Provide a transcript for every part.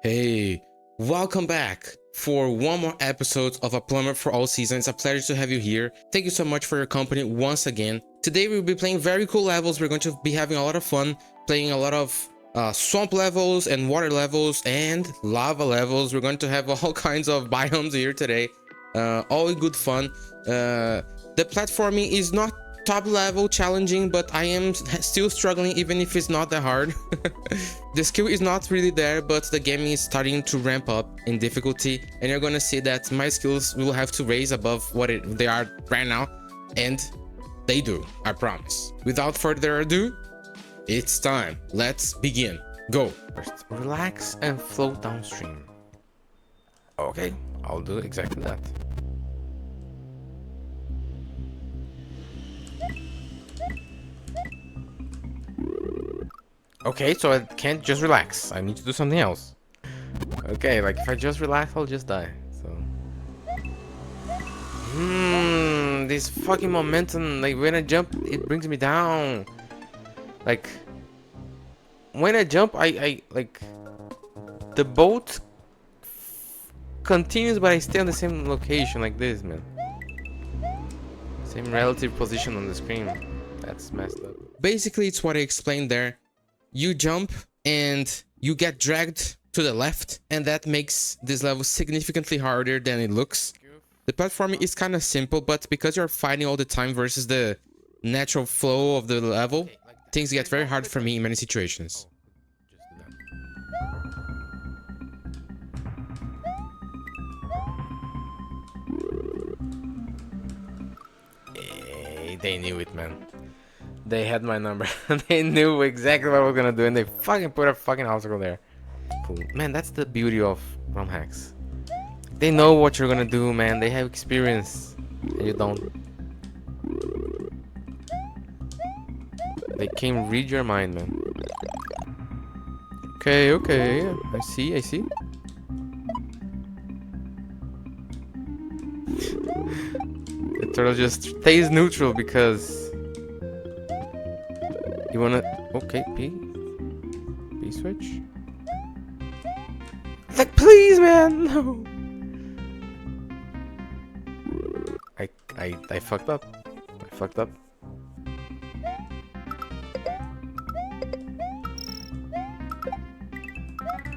Hey, welcome back for one more episode of A Plumber for All Seasons. It's a pleasure to have you here. Thank you so much for your company once again. Today we'll be playing very cool levels. We're going to be having a lot of fun playing a lot of swamp levels and water levels and lava levels. We're going to have all kinds of biomes here today. All in good fun. The platforming is not top level challenging, but I am still struggling even if it's not that hard. The skill is not really there, but the game is starting to ramp up in difficulty, and you're gonna see that my skills will have to raise above what they are right now, and they do, I promise. Without further ado, it's time. Let's begin. Go. First, relax and float downstream. Okay, I'll do exactly that. Okay, so I can't just relax. I need to do something else. Okay, like if I just relax, I'll just die. So. This fucking momentum, like when I jump, it brings me down. Like, when I jump, I like, the boat continues, but I stay on the same location like this, man. Same relative position on the screen. That's messed up. Basically, it's what I explained there. You jump and you get dragged to the left, and that makes this level significantly harder than it looks. The platforming is kind of simple, but because you're fighting all the time versus the natural flow of the level, things get very hard for me in many situations. Hey, they knew it, man. They had my number. They knew exactly what I was gonna do, and they fucking put a fucking obstacle there. Cool. Man, that's the beauty of ROM hacks. They know what you're gonna do, man. They have experience, and you don't. They can read your mind, man. Okay, okay. I see, I see. The turtle just stays neutral because you wanna. Okay, P switch. Like, please, man, no. I fucked up. I fucked up.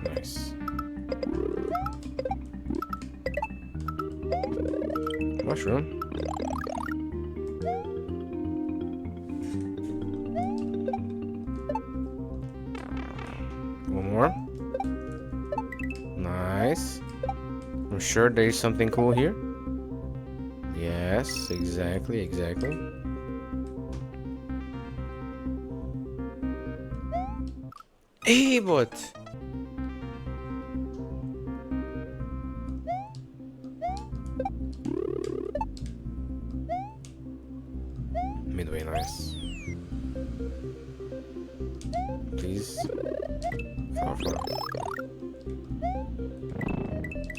Nice. Mushroom. One more. Nice. I'm sure there's something cool here. Yes, exactly, exactly. Hey, bot. Midway, nice. Please. Far.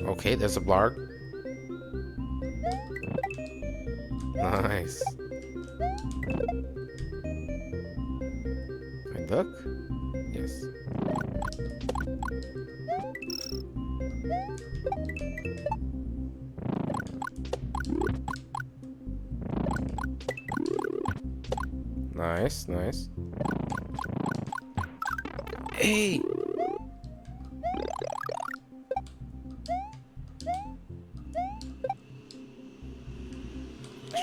Okay, there's a blarg. Nice. I duck? Yes. Nice, nice. Hey!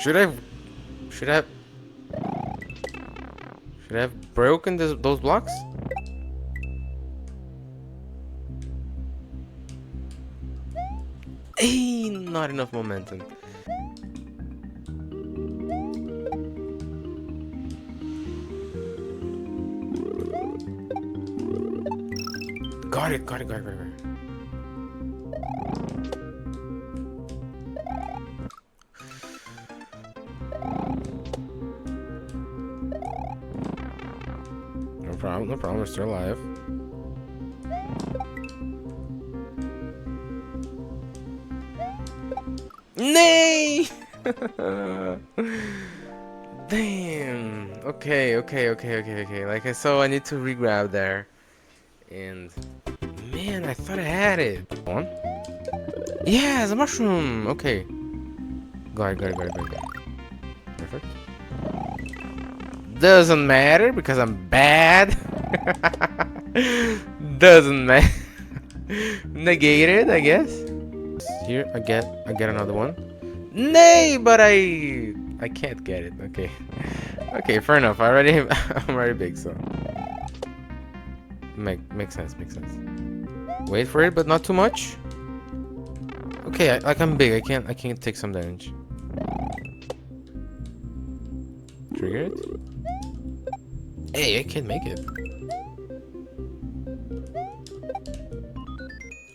Should I have broken those blocks? Hey, not enough momentum. Got it. No problem, we're still alive. Nay! Damn. Okay. Like, so I need to re-grab there. And Man, I thought I had it. One. Yeah, it's a mushroom. Okay. Got it. Perfect. Doesn't matter because I'm bad. Doesn't matter. Negated, I guess. Here, I get another one. Nay, but I can't get it. Okay. Okay, fair enough. I'm already big, so makes sense. Wait for it, but not too much. Okay, I'm big. I can't take some damage. Trigger it. Hey, I can make it.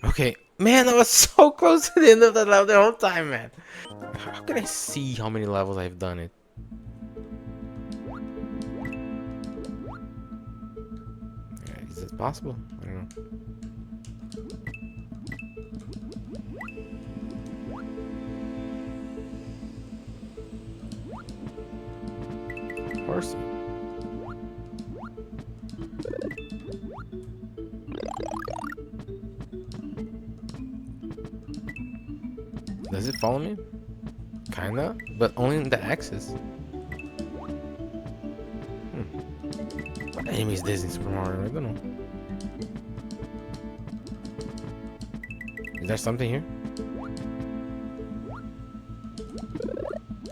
Okay. Man, I was so close to the end of the level the whole time, man. How can I see how many levels I've done it? Is it possible? I don't know. Horsey. Does it follow me? Kinda, but only in the axis. What enemy is this in Super Mario? I don't know. Is there something here?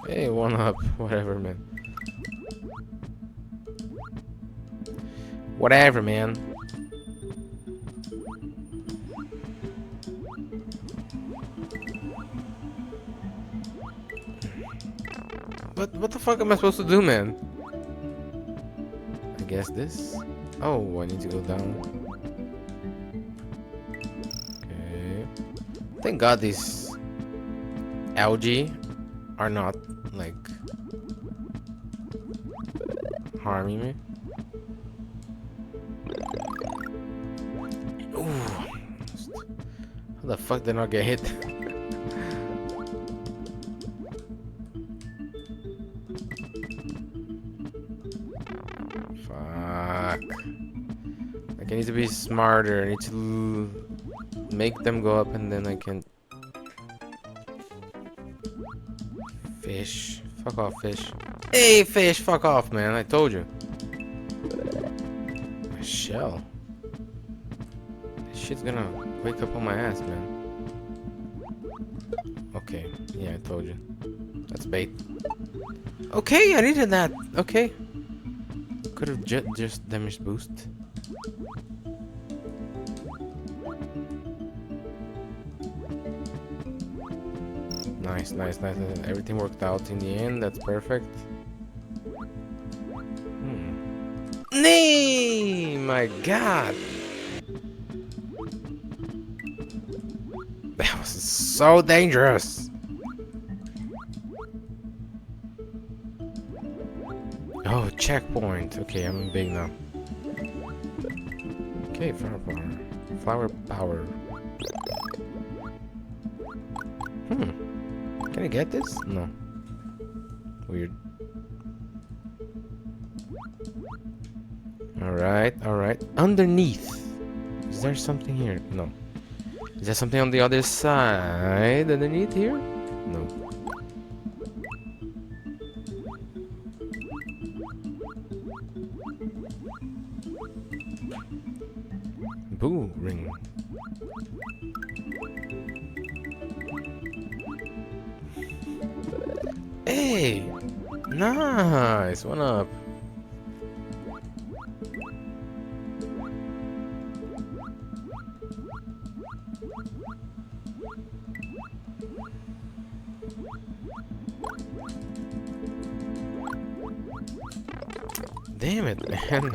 Hey, one up. Whatever, man. Whatever, man. What the fuck am I supposed to do, man? I guess this. Oh, I need to go down. Okay. Thank God these algae are not like harming me. Ooh. How the fuck did I not get hit? Fuck. Like I need to be smarter. I need to make them go up and then I can... Fish. Fuck off, fish. Hey, fish, fuck off, man. I told you. A shell. This shit's gonna wake up on my ass, man. Okay. Yeah, I told you. That's bait. Okay, I needed that. Okay. Could have just damage boost. Nice. Everything worked out in the end. That's perfect. Nee! My God! That was so dangerous! Oh, checkpoint. Okay, I'm big now. Okay, flower power. Flower power. Can I get this? No. Weird. Alright. Underneath. Is there something here? No. Is there something on the other side? Underneath here? No. Boo ring. Hey! Nice! One up. Damn it, man.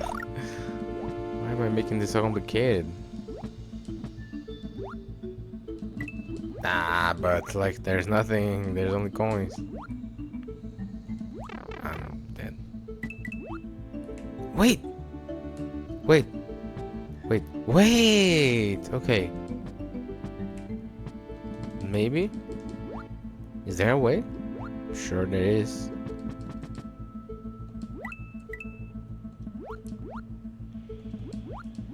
Why am I making this so complicated? Ah, but like there's nothing, there's only coins. I'm dead. Wait! Okay. Maybe? Is there a way? Sure there is.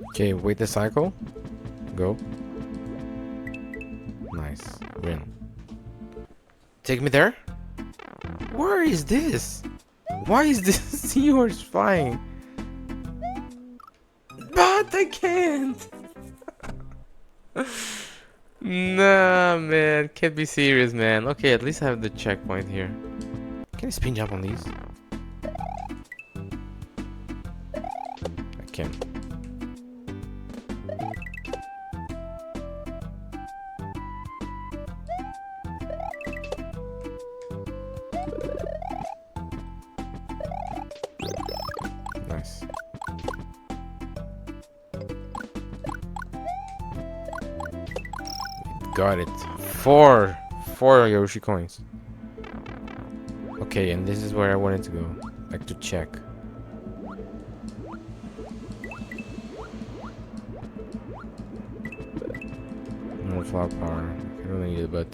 Okay, wait the cycle. Go. Nice. Win. Take me there? Where is this? Why is this seahorse flying? But I can't! Nah, man. Can't be serious, man. Okay, at least I have the checkpoint here. Can I spin jump on these? I can. Nice. Got it. Four Yoshi coins. Okay, and this is where I wanted to go. Like to check. More flower power. I don't need it, but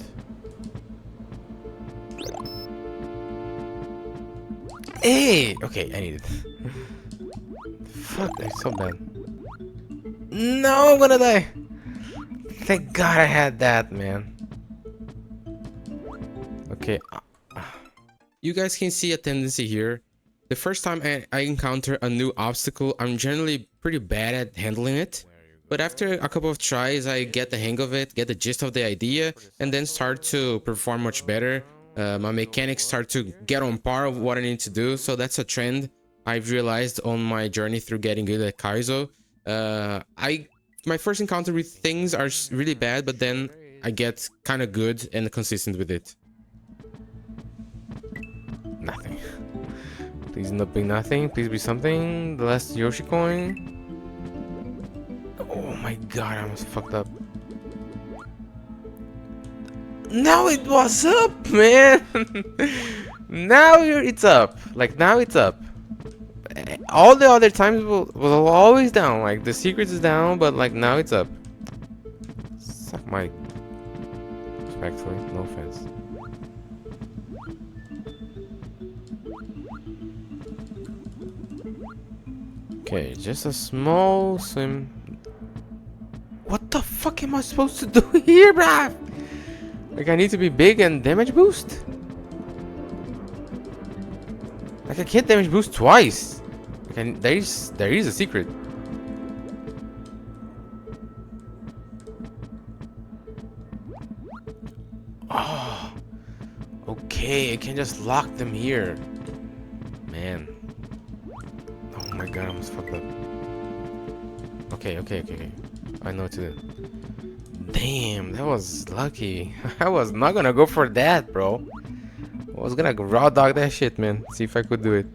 hey! Okay, I need it. Fuck, that's so bad. No, I'm gonna die! Thank God I had that, man. Okay. You guys can see a tendency here. The first time I encounter a new obstacle, I'm generally pretty bad at handling it. But after a couple of tries, I get the hang of it, get the gist of the idea, and then start to perform much better. My mechanics start to get on par with what I need to do, so that's a trend I've realized on my journey through getting good at Kaizo. My first encounter with things are really bad, but then I get kind of good and consistent with it. Nothing. Please not be nothing. Please be something. The last Yoshi coin. Oh my God, I almost fucked up. Now it was up, man. Now it's up. Like now it's up. All the other times was always down. Like the secrets is down, but like now it's up. Suck my. Respectfully, no offense. Okay, just a small swim. What the fuck am I supposed to do here, bruh? Like I need to be big and damage boost? Like I can't damage boost twice. Like there is a secret. Oh, okay, I can just lock them here. Man. Oh my God, I almost fucked up. Okay. I know what to do. Damn, that was lucky. I was not gonna go for that, bro. I was gonna raw dog that shit, man. See if I could do it.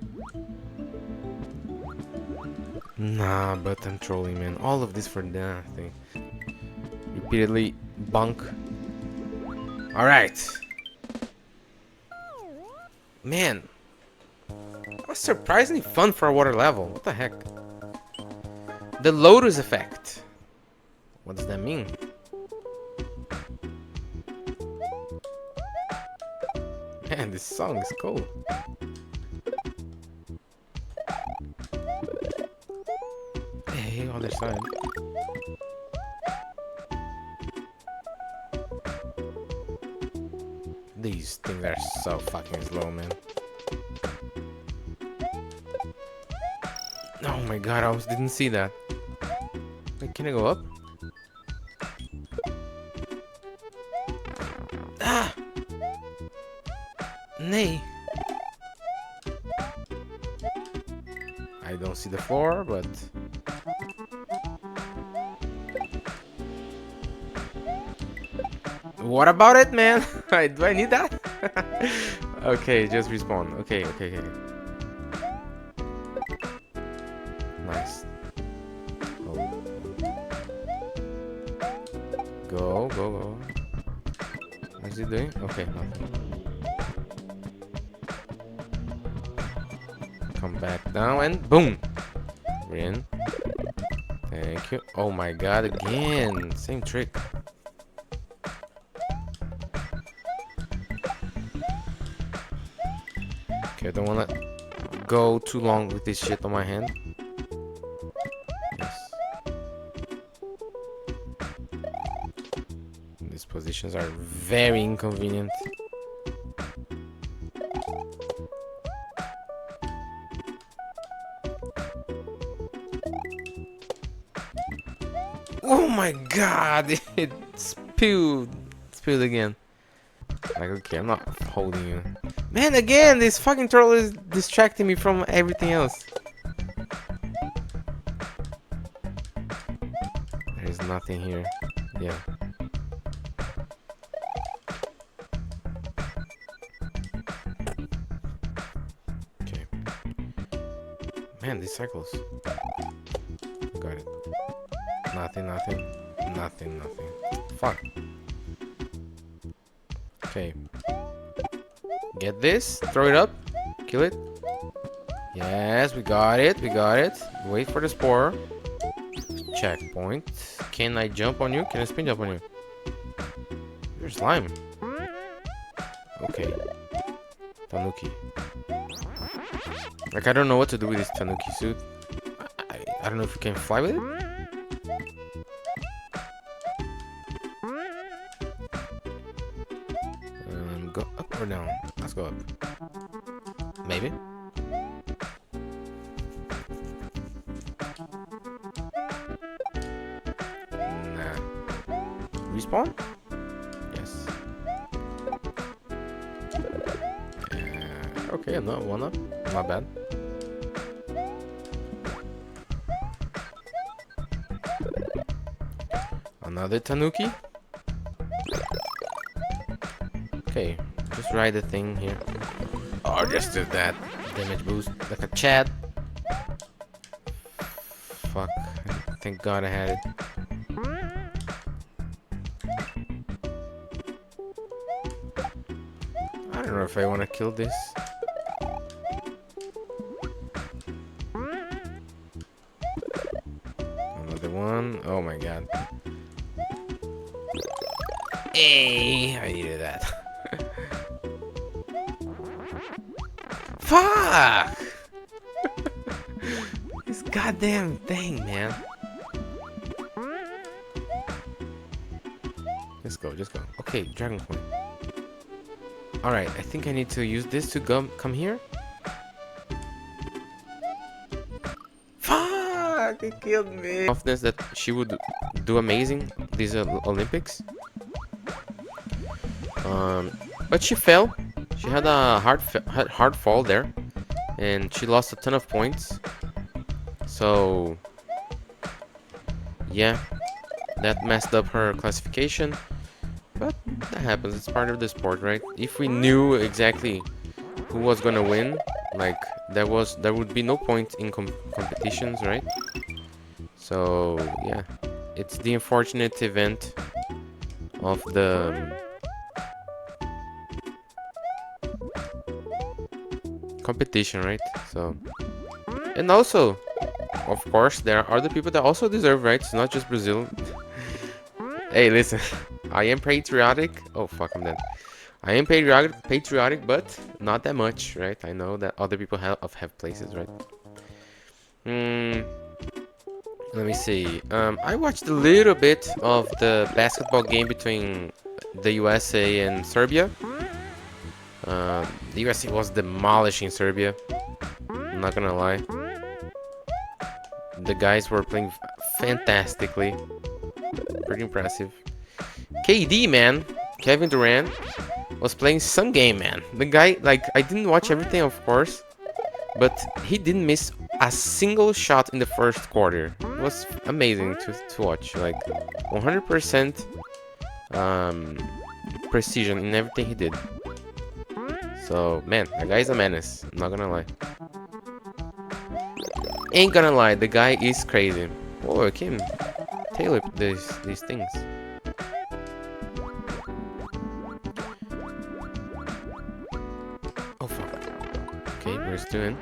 Nah, but I'm trolling, man. All of this for nothing. Repeatedly bunk. Alright. Man. That was surprisingly fun for a water level. What the heck? The Lotus effect. What does that mean? Man, this song is cool. Hey, other side. These things are so fucking slow, man. Oh my God, I almost didn't see that. Wait, can I go up? Ah! Nay. I don't see the floor, but... What about it, man? Do I need that? Okay, just respawn. Okay. Nice. Oh. Go. What's he doing? Okay, nothing. Come back down and boom! We're in. Thank you. Oh my God, again! Same trick. Okay, I don't wanna go too long with this shit on my hand. Yes. these positions are very inconvenient. Oh my god, it spilled again. Like, okay, I'm not holding you. Man, again, this fucking turtle is distracting me from everything else. There's nothing here. Yeah. Okay. Man, these cycles. Got it. Nothing. Fuck. Okay. Get this. Throw it up. Kill it. Yes, we got it. Wait for the spore. Checkpoint. Can I jump on you? Can I spin jump on you? You're slime. Okay. Tanuki. Like, I don't know what to do with this Tanuki suit. I don't know if you can fly with it. Go up or down? Let's go up. Maybe. Nah. Respawn? Yes. Okay, no, one up. Not bad. Another Tanuki. Okay, just ride the thing here. Oh, just do that damage boost like a Chad. Fuck. Thank God I had it. I don't know if I want to kill this. Another one. Oh my god. Hey, I needed that. Fuck! This goddamn thing, man. Just go. Okay, Dragon Coin. Alright, I think I need to use this to come here. Fuck! It killed me. Confidence that she would do amazing these Olympics. But she fell. She had a hard fall there, and she lost a ton of points. So yeah, that messed up her classification. But that happens. It's part of the sport, right? If we knew exactly who was gonna win, like there would be no point in competitions, right? So yeah, it's the unfortunate event of the competition, right? So, and also, of course, there are other people that also deserve, right? It's not just Brazil. Hey, listen, I am patriotic. Oh fuck, I'm dead. I am patriotic, but not that much, right? I know that other people have places, right? Let me see. I watched a little bit of the basketball game between the USA and Serbia. The USA was demolishing Serbia. I'm not gonna lie. The guys were playing fantastically. Pretty impressive. KD, man. Kevin Durant was playing some game, man. The guy, like, I didn't watch everything, of course, but he didn't miss a single shot in the first quarter. It was amazing to watch. Like, 100% precision in everything he did. So, man, that guy's a menace. I'm not gonna lie. Ain't gonna lie, the guy is crazy. Oh, I can tailor these things. Oh, fuck. Okay, we're still in.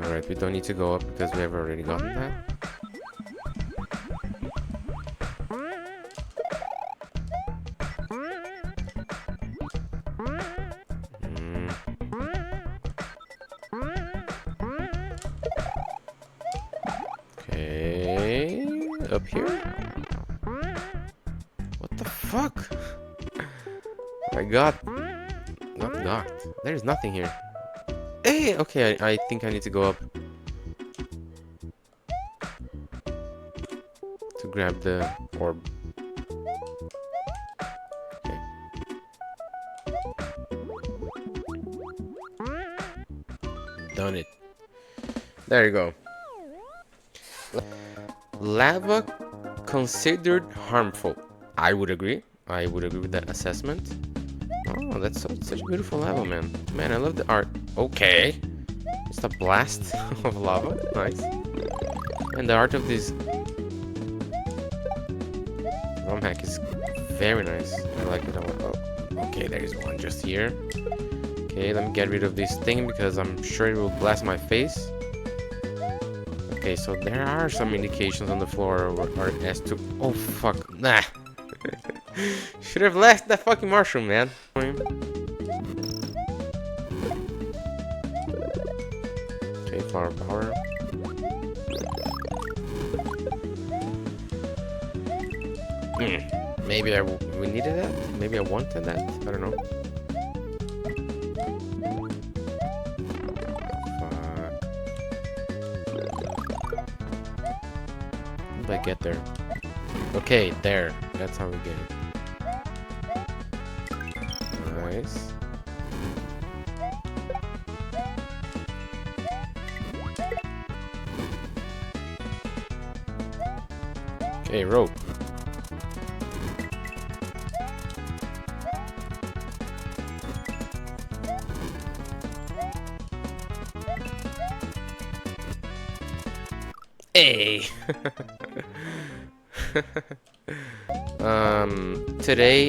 Alright, we don't need to go up because we have already gotten that. Okay, up here. fuck? I got knocked. There's nothing here. Hey, okay, I think I need to go up to grab the orb. Okay. Done it. There you go. Lava considered harmful. I would agree. I would agree with that assessment. Oh, that's such a beautiful lava, man. Man, I love the art. Okay. Just a blast of lava. Nice. And the art of this ROM hack is very nice. I like it a lot. Oh, okay, there is one just here. Okay, let me get rid of this thing because I'm sure it will blast my face. Okay, so there are some indications on the floor or as to... Oh, fuck. Nah. Should have left that fucking mushroom, man. Okay, flower power. Maybe we needed that? Maybe I wanted that? I don't know. How did I get there? Okay, there. That's how we get it. Nice. Okay, rope. Hey.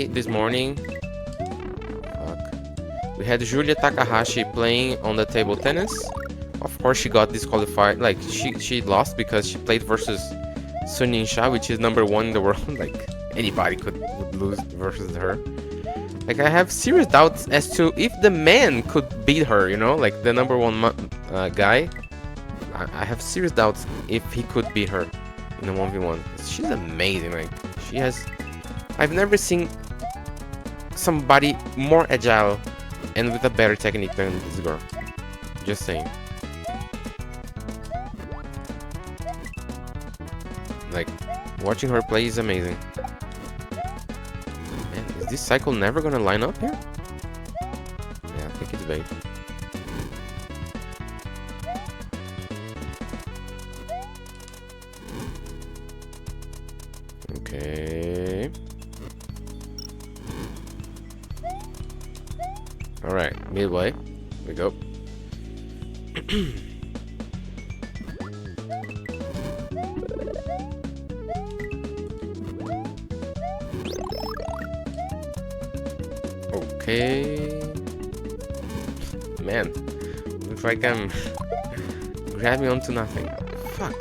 This morning, we had Julia Takahashi playing on the table tennis. Of course, she got disqualified. Like she lost because she played versus Sunin Shah, which is #1 in the world. Like anybody would lose versus her. Like I have serious doubts as to if the man could beat her. You know, like the #1 guy. I have serious doubts if he could beat her in a 1v1. She's amazing. Like she has. I've never seen somebody more agile and with a better technique than this girl. Just saying. Like watching her play is amazing. Man, is this cycle never gonna line up here? Yeah, I think it's bait. Okay. Alright, midway. We go. Okay. Man, looks like I'm grabbing onto nothing. Fuck.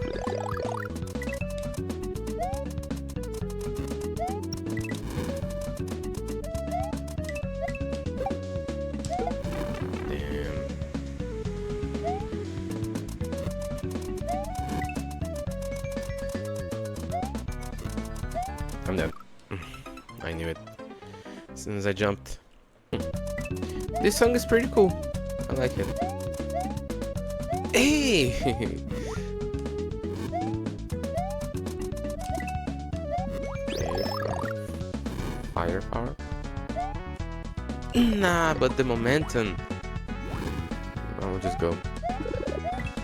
I'm dead. I knew it. As soon as I jumped. This song is pretty cool. I like it. Hey! Okay. Firepower? Nah, but the momentum. I'll just go.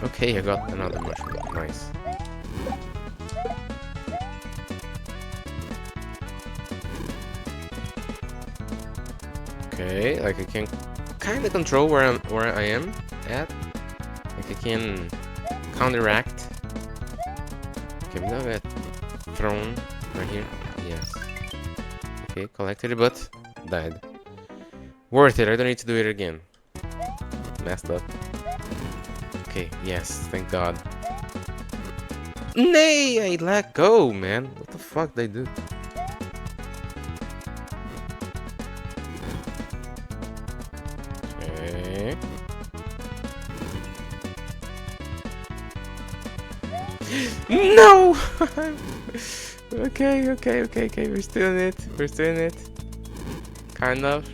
Okay, I got another mushroom. Nice. Okay, like I can kind of control where I am at. Like I can counteract. Okay, I'm gonna get thrown right here. Yes. Okay, collected it, but died. Worth it. I don't need to do it again. Messed up. Okay. Yes. Thank God. Nay! I let go, man. What the fuck did I do? Okay. No! Okay. We're still in it. Kind of.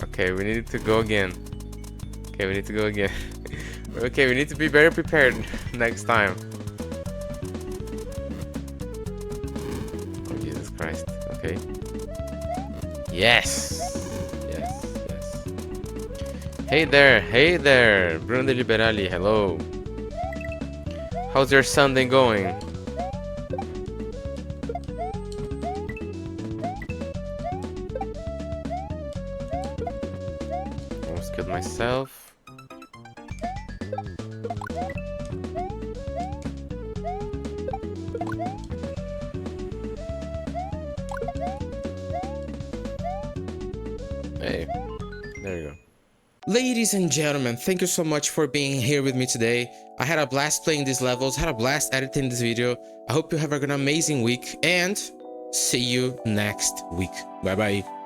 Okay, we need to go again. Okay, we need to be better prepared next time. Oh, Jesus Christ. Okay. Yes. Hey there. Bruno de Liberali, hello. How's your Sunday going? Almost killed myself. Hey, there you go. Ladies and gentlemen, thank you so much for being here with me today. I had a blast playing these levels, had a blast editing this video. I hope you have an amazing week and see you next week. Bye bye.